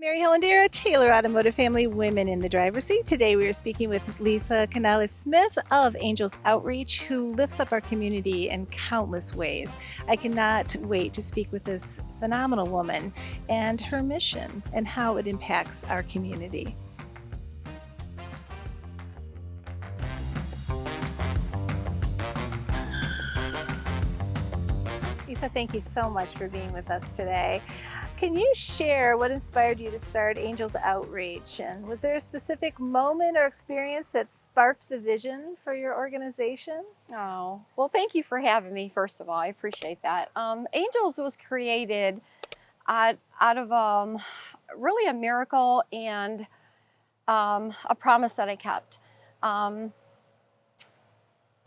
Mary Helen Taylor Automotive Family Women in the Driver's Seat. Today we are speaking with Lisa Canales-Smith of Angels Outreach, who lifts up our community in countless ways. I cannot wait to speak with this phenomenal woman and her mission and how it impacts our community. Lisa, thank you so much for being with us today. Can you share what inspired you to start Angels Outreach? And was there a specific moment or experience that sparked the vision for your organization? Oh, well, thank you for having me, first of all. I appreciate that. Angels was created out of really a miracle and a promise that I kept.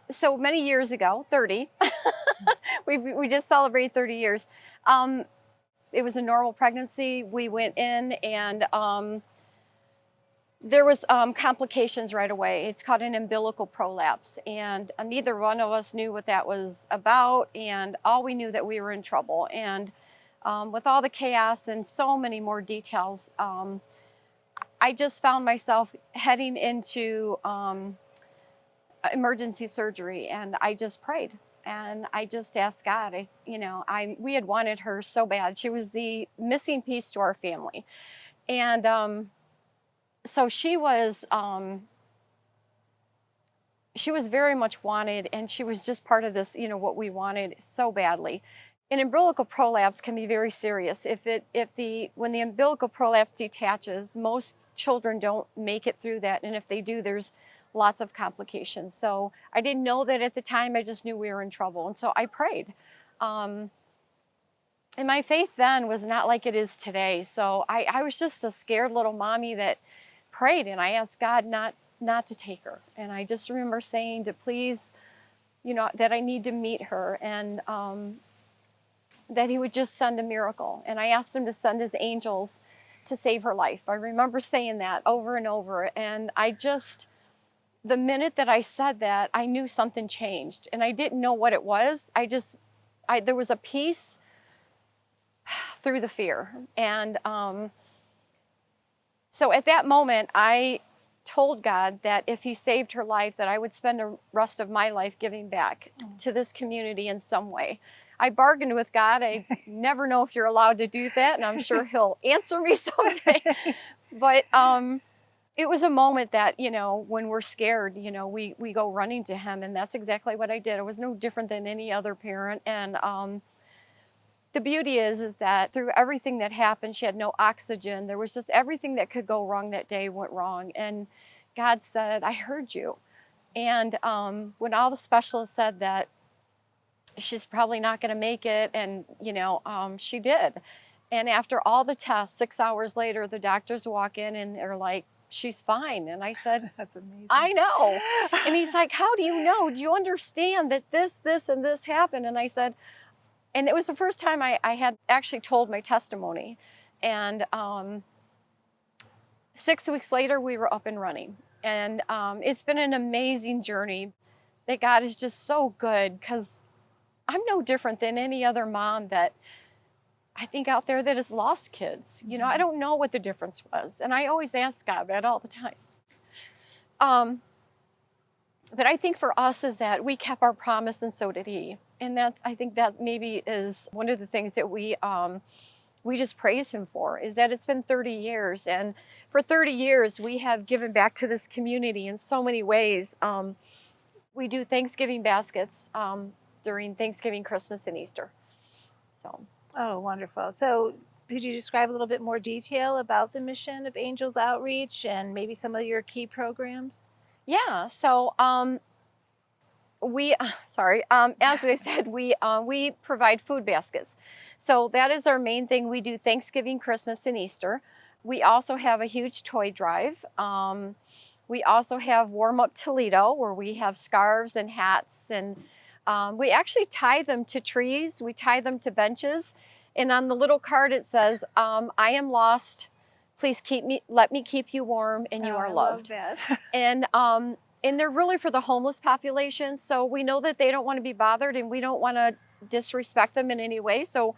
So many years ago, 30, we just celebrated 30 years. It was a normal pregnancy. We went in and there was complications right away. It's called an umbilical prolapse, and neither one of us knew what that was about, and all we knew that we were in trouble. And with all the chaos and so many more details, I just found myself heading into emergency surgery, and I just prayed. And I just asked God, we had wanted her so bad. She was the missing piece to our family. And so she was very much wanted, and she was just part of this, what we wanted so badly. An umbilical prolapse can be very serious. When the umbilical prolapse detaches, most children don't make it through that. And if they do, there's lots of complications. So I didn't know that at the time. I just knew we were in trouble. And so I prayed. And my faith then was not like it is today. So I was just a scared little mommy that prayed, and I asked God not to take her. And I just remember saying to please, that I need to meet her, and that he would just send a miracle. And I asked him to send his angels to save her life. I remember saying that over and over. And the minute that I said that, I knew something changed, and I didn't know what it was. There was a peace through the fear. And so at that moment, I told God that if he saved her life, that I would spend the rest of my life giving back to this community in some way. I bargained with God. I never know if you're allowed to do that, and I'm sure he'll answer me someday. But it was a moment that, when we're scared, we go running to him, and that's exactly what I did. I was no different than any other parent. And the beauty is that through everything that happened, she had no oxygen. There was just everything that could go wrong that day went wrong. And God said, I heard you. And when all the specialists said that she's probably not going to make it, and, she did. And after all the tests, 6 hours later, the doctors walk in and they're like, she's fine. And I said, That's amazing. I know. And he's like, how do you know? Do you understand that this, and this happened? And I said, and it was the first time I had actually told my testimony. And 6 weeks later, we were up and running. And it's been an amazing journey. That God is just so good, because I'm no different than any other mom that I think out there that has lost kids. I don't know what the difference was. And I always ask God that all the time. But I think for us is that we kept our promise, and so did he. And I think that maybe is one of the things that we just praise him for, is that it's been 30 years. And for 30 years, we have given back to this community in so many ways. We do Thanksgiving baskets during Thanksgiving, Christmas, and Easter. Oh, wonderful. So could you describe a little bit more detail about the mission of Angels Outreach and maybe some of your key programs? Yeah. So as I said, we provide food baskets. So that is our main thing. We do Thanksgiving, Christmas, and Easter. We also have a huge toy drive. We also have Warm Up Toledo, where we have scarves and hats, and we actually tie them to trees. We tie them to benches. And on the little card, it says, I am lost. Please let me keep you warm, and you are loved. I love that. And they're really for the homeless population. So we know that they don't want to be bothered, and we don't want to disrespect them in any way. So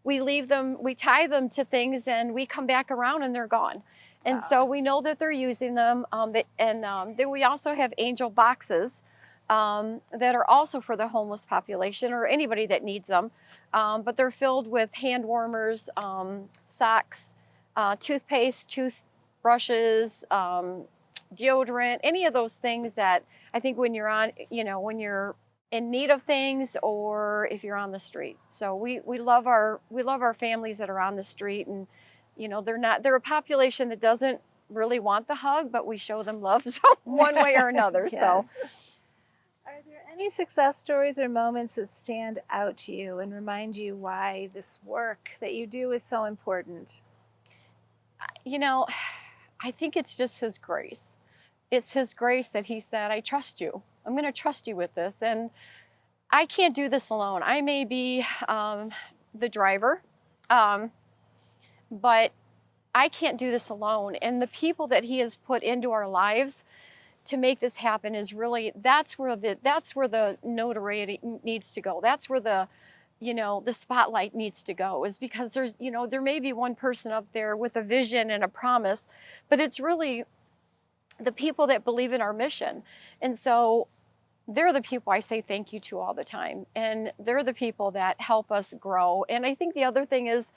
we leave them, we tie them to things, and we come back around and they're gone. And Wow. so we know that they're using them. Then we also have angel boxes that are also for the homeless population or anybody that needs them. But they're filled with hand warmers, socks, toothpaste, toothbrushes, deodorant, any of those things that I think when you're on, when you're in need of things or if you're on the street. So we love our families that are on the street, and they're a population that doesn't really want the hug, but we show them love one way or another. Yes. So are there any success stories or moments that stand out to you and remind you why this work that you do is so important? I think it's just His grace. It's His grace that He said, I trust you. I'm going to trust you with this. And I can't do this alone. I may be the driver, but I can't do this alone. And the people that He has put into our lives to make this happen is really, that's where the notoriety needs to go. That's where the spotlight needs to go, is because there may be one person up there with a vision and a promise, but it's really the people that believe in our mission. And so they're the people I say thank you to all the time. And they're the people that help us grow. And I think the other thing is,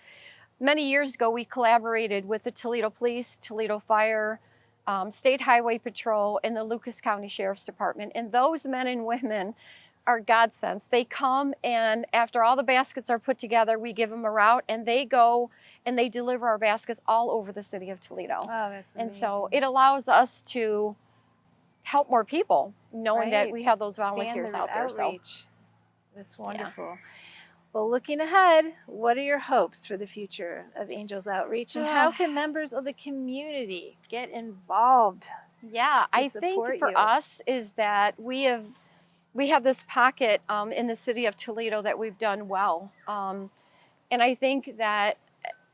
many years ago, we collaborated with the Toledo Police, Toledo Fire, State Highway Patrol, and the Lucas County Sheriff's Department. And those men and women are godsends. They come, and after all the baskets are put together, we give them a route, and they go and they deliver our baskets all over the city of Toledo. Oh, that's amazing. And so it allows us to help more people, knowing that we have those volunteers out there. Outreach. So that's wonderful. Yeah. Well, looking ahead, what are your hopes for the future of Angels Outreach, and how can members of the community get involved? Yeah, I think for us is that we have this pocket in the city of Toledo that we've done well. And I think that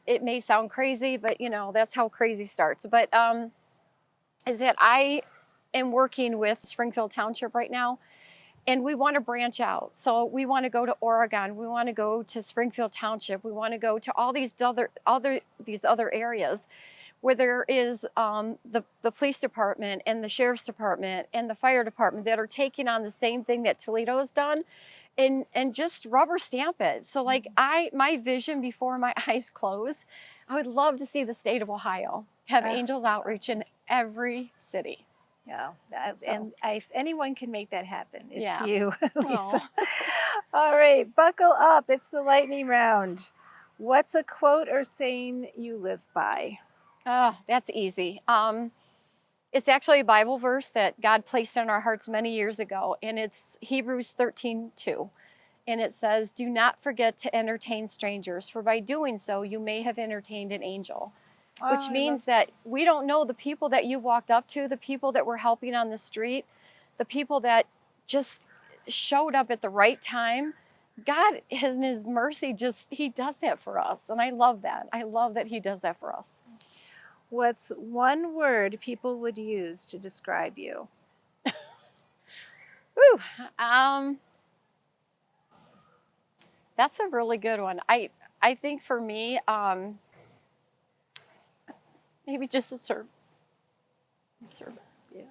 it may sound crazy, but that's how crazy starts. But is that I am working with Springfield Township right now, and we want to branch out. So we want to go to Oregon. We want to go to Springfield Township. We want to go to all these other areas where there is the police department and the sheriff's department and the fire department that are taking on the same thing that Toledo has done, and just rubber stamp it. So like my vision before my eyes close, I would love to see the state of Ohio have Angels Outreach in every city. Yeah, and if anyone can make that happen, it's Yeah. you, Lisa. Oh. All right, buckle up. It's the lightning round. What's a quote or saying you live by? Oh, that's easy. It's actually a Bible verse that God placed in our hearts many years ago, and it's Hebrews 13:2. And it says, do not forget to entertain strangers, for by doing so, you may have entertained an angel. Which means that we don't know the people that you've walked up to, the people that we're helping on the street, the people that just showed up at the right time. God, in His mercy, He does that for us. And I love that. I love that He does that for us. What's one word people would use to describe you? Whew. That's a really good one. I think for me, maybe just a servant. Yeah.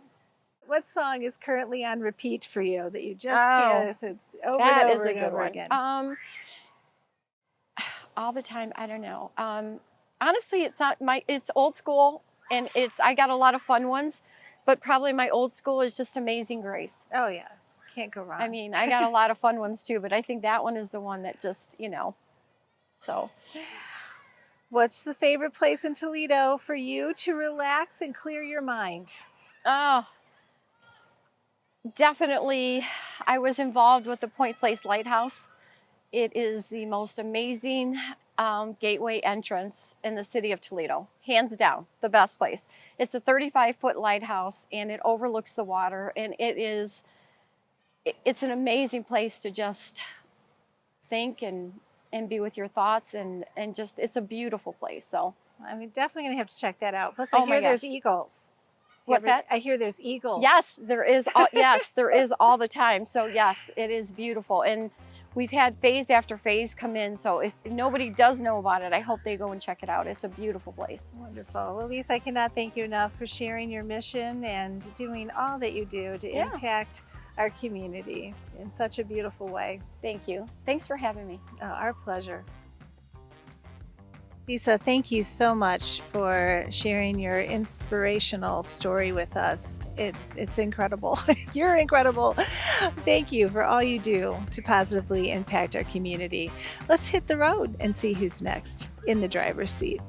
What song is currently on repeat for you that you just can't over and over and over again? All the time. I don't know. Honestly, it's old school, and I got a lot of fun ones, but probably my old school is just Amazing Grace. Oh yeah, can't go wrong. I mean, I got a lot of fun ones too, but I think that one is the one that just so. What's the favorite place in Toledo for you to relax and clear your mind? Oh, definitely. I was involved with the Point Place Lighthouse. It is the most amazing gateway entrance in the city of Toledo. Hands down, the best place. It's a 35-foot lighthouse, and it overlooks the water, and it's an amazing place to just think and be with your thoughts, and just, it's a beautiful place. So I'm definitely gonna have to check that out. Plus, I hear there's eagles. What's that? I hear there's eagles. Yes, there is. Yes, there is all the time. So yes, it is beautiful. And we've had phase after phase come in. So if nobody does know about it, I hope they go and check it out. It's a beautiful place. Wonderful. Well, Lisa, I cannot thank you enough for sharing your mission and doing all that you do to Yeah. impact our community in such a beautiful way. Thank you. Thanks for having me. Our pleasure. Lisa, thank you so much for sharing your inspirational story with us. It's incredible. You're incredible. Thank you for all you do to positively impact our community. Let's hit the road and see who's next in the driver's seat.